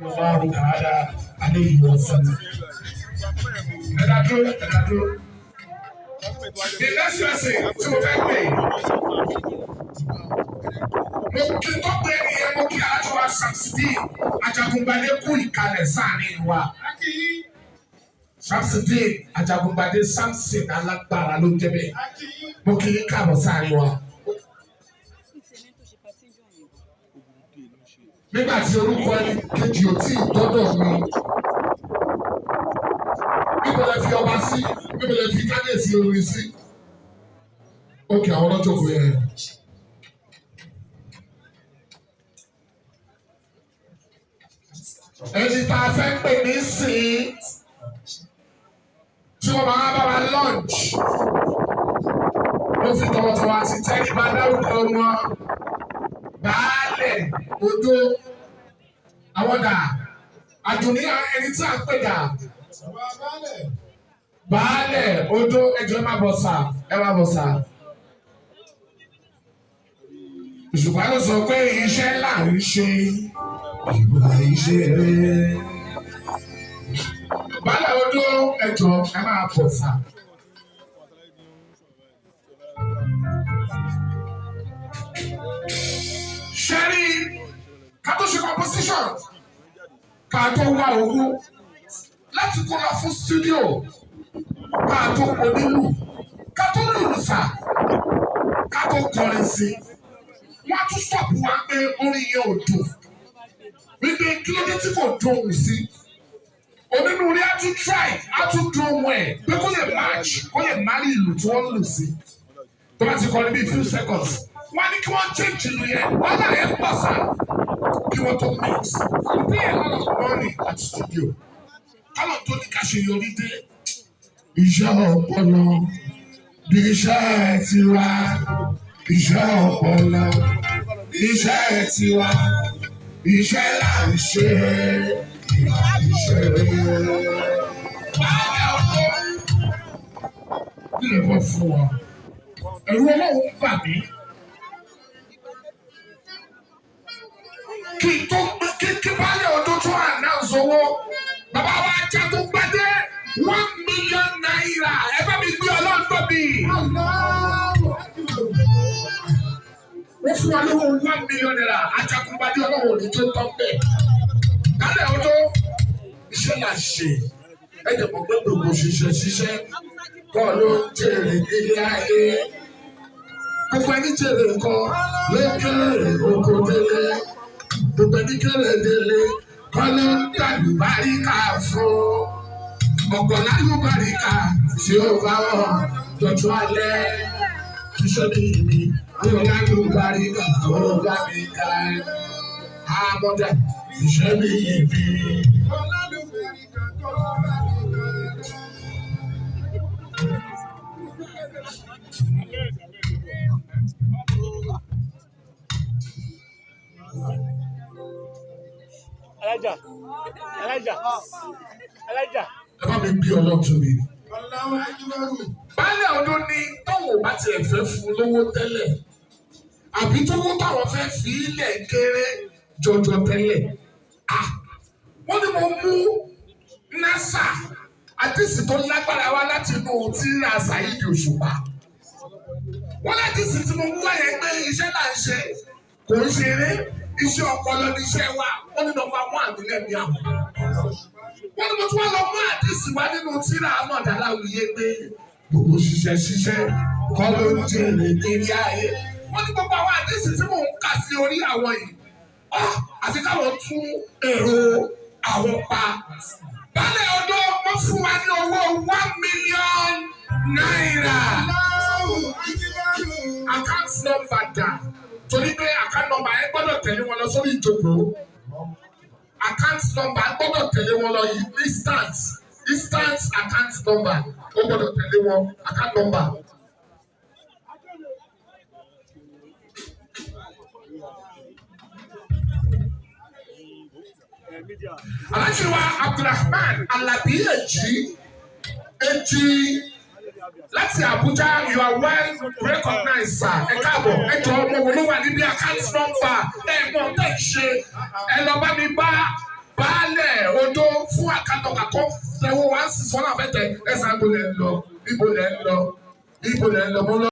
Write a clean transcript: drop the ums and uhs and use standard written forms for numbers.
Allahu ta'ala alayhi wa sallam. Ẹ̀dàdúró. The next person tí mo fẹ́ pè. Mo kí tó pé ní ẹ mo kí alájọba Shamsuddin Ajagungbadé kú ìkàlẹ̀ sáàrin wa. Shamsuddin Ajagungbadé Samson alágbára ló ń jẹ́ bẹ́ẹ̀. Mo kí yín káàbọ̀ sáàrin wa. Nígbà tí orúkọ ẹni kejì ò tí ì dọ́dọ̀ mi, níbo lẹ fi ọba sí, níbo lẹ fi kábíyèsí orin sí. Ókè àwọn ọlọ́jọ́ kò yẹ. Ẹni tá a fẹ́ pè ní sìn tí wọ́n máa bá wa lunch. Mo fi tọ̀wọ̀tọ̀wọ̀ àti tẹ́lifà dárúkọ wọn. Baálẹ̀ Odó Àwọ̀dà Àdùnní ẹni tí a ń pè dà. Baálẹ̀ Odó ẹjọ́ ẹ má bọ̀ sà ẹ má bọ̀ sà. Òṣùpá ló sọ pé iṣẹ́ là ń ṣe ìwà iṣẹ́ rẹ̀. Baálẹ̀ Odó ẹjọ́ ẹ má bọ̀ sà. Ṣẹ́rí ká tó ṣe composition ká tó wá owó láti kó lọ fún studio ká tó onílù ká tó lùlù sà ká tó kọrin sí wọ́n á tún stop wá pé orin yẹn ò dùn wípé kí ló dé tí kò dùn sí onínúure á tún try á tún dùn wẹ̀ pé kó lè match kó lè marry ìlù tí wọ́n lù sí tó bá ti kọrin bíi few seconds wọ́n ní kí wọ́n change ìlú yẹn wọ́n náà yẹn pọ̀ sá kí wọ́n tó mix we pay a lot of money at studio kálọ̀ tó ní ká ṣe yọrí dé iṣẹ́ ọpọlọ bí iṣẹ́ tiwa iṣẹ́ ọpọlọ iṣẹ́ tiwa iṣẹ́ là ń ṣe iṣẹ́ rẹ̀. Kí lè bọ́ fún wa? Ẹ̀rù Ọlọ́run bà mí. Kí Baálẹ̀ Odó tó announce owó, bàbá wa Ajagungbadé ₦1 million. Ẹ bá mi gbé Ọlọ́run tóbi. Wọ́n fún wa lówó ₦1 million. Ajagungbadé Ọlọ́run ní tó tọ́ bẹ́ẹ̀. Baálẹ̀ Odó iṣẹ́ là ṣe. Ẹ jẹ́ mọ̀ pé gbogbo ṣiṣẹ́ kọ́ ló ń jèrè nílé ayé. Gbogbo ẹni jèrè nǹkan ló kéré oko délé. Gbogbo ẹni kéré délé kọ́ ló ń dàlúbáríkà fún. Ọ̀pọ̀ lálùbáríkà tí ó bá wọ̀ tọ́jú alẹ́. Iṣẹ́ ní ìmí àwọn lálùbáríkà tó bá mi ká. Àmọ́dá iṣẹ́ ní ìmí. Elijah. Ẹ bá mi bí Ọlọ́run tóbi. Baálẹ̀ Odó ní tóun bá tiẹ̀ fẹ́ fún lówó tẹ́lẹ̀ àbí tówó táwọn fẹ́ fi ilẹ̀ kéré jọjọ tẹ́lẹ̀. Wọ́n ní mo mú nasa àdìsí tó lágbára wá láti inú tírà Saheed Òṣùpá. Wọ́n ládìsí tí mo mú wáyé pé iṣẹ́ là ń ṣe kò ń ṣeré iṣẹ́ ọpọlọ ní iṣẹ́ wa wọ́n ní nọ́mbà 1 nílẹ̀ ní àwọn. Wọ́n ní mo tún wá lọ mú àdìsí wá nínú tírà Amọ̀dá Láwùyé pé gbogbo ṣiṣẹ́ kọ́ ló ń jèrè nílé ayé. Wọ́n ní gbogbo àwọn àdìsí tí mò ń kà sí orí àwọn yìí. Àti káwọn tún èrò àwọn pa. Baálẹ̀ Odó wọ́n fún wa ní owó ₦1 million. Account number dà. Torí pé account number ẹ gbọ́dọ̀ tẹ̀lé wọn lọ sórí ìjókòó. Account number gbọ́dọ̀ tẹ̀lé wọn lọ instant account number ó gbọ́dọ̀ tẹ̀lé wọn account number. Alhaji wa Abdulrahman Alabi Eji láti Abuja you are well recognized sir. Ẹ káàbọ̀ ẹ jọ ọmọ wo ló wà níbi account number ẹ mọ̀ tẹ̀ ṣe ẹ lọ bá mi bá fún àkàtọ̀ kàkọ́ tẹ̀wọ́ 161 àfẹ́tẹ̀ ẹ̀sán ibo lẹ̀ ń lọ.